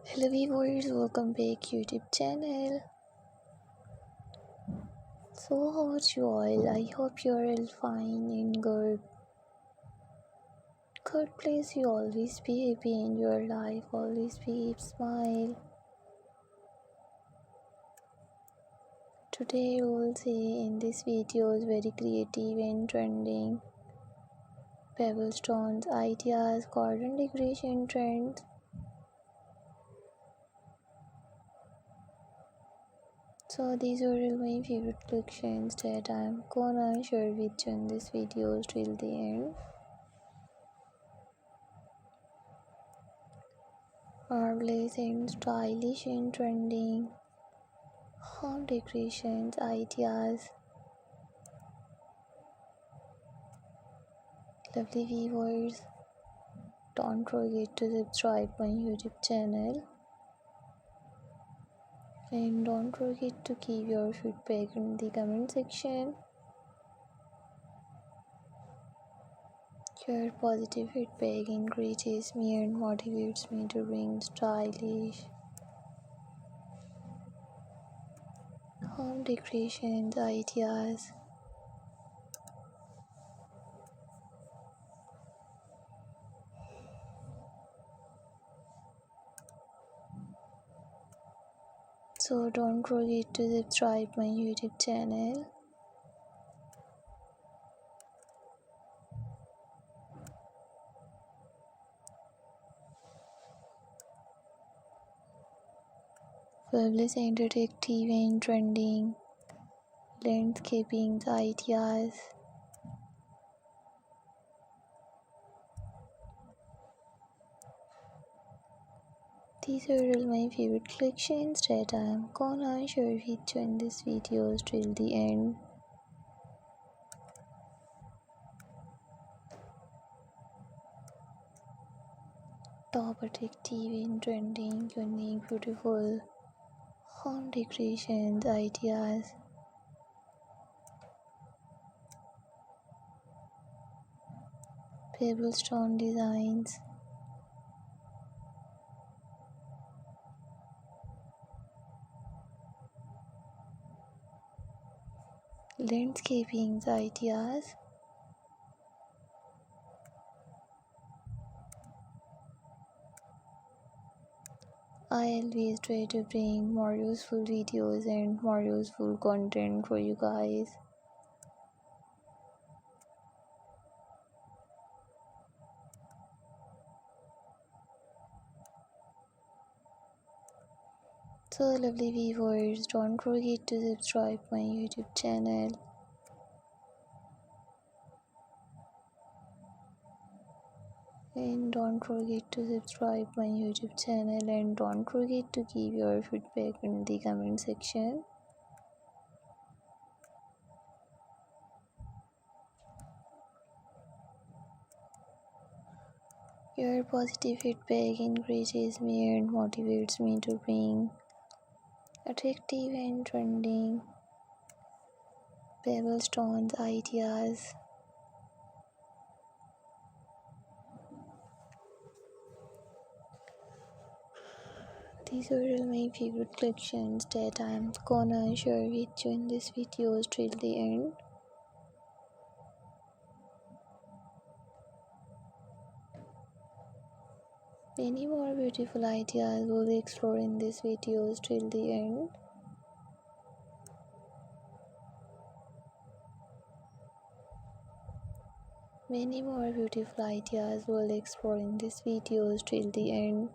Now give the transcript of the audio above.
Hello viewers, welcome back YouTube channel. So how are you all? I hope you are all fine and good. God bless you, always be happy in your life, always be smile. Today we will see in this video is very creative and trending. Pebble stones, ideas, garden decoration trends. So these are all my favorite collections that I'm gonna share with you in this video till the end. Marvellous and stylish and trending. Home decorations ideas. Lovely viewers, don't forget to subscribe my YouTube channel. And don't forget to give your feedback in the comment section. Your positive feedback encourages me and motivates me to bring stylish home decorations ideas. So don't forget to subscribe my YouTube channel. Marvellous and detective and trending. Landscaping ideas. These are all my favorite collections that I am gonna share with you in this video till the end. Top attractive and trending, unique, beautiful home decorations ideas. Pebble stone designs. Landscaping ideas. I always try to bring more useful videos and more useful content for you guys. So lovely viewers, don't forget to subscribe my YouTube channel. And don't forget to subscribe my YouTube channel and don't forget to give your feedback in the comment section. Your positive feedback encourages me and motivates me to bring attractive and trending pebble stones ideas. These are all my favorite collections that I'm gonna share with you in this video till the end. Many more beautiful ideas we'll explore in this video till the end. Many more beautiful ideas we'll explore in this video till the end.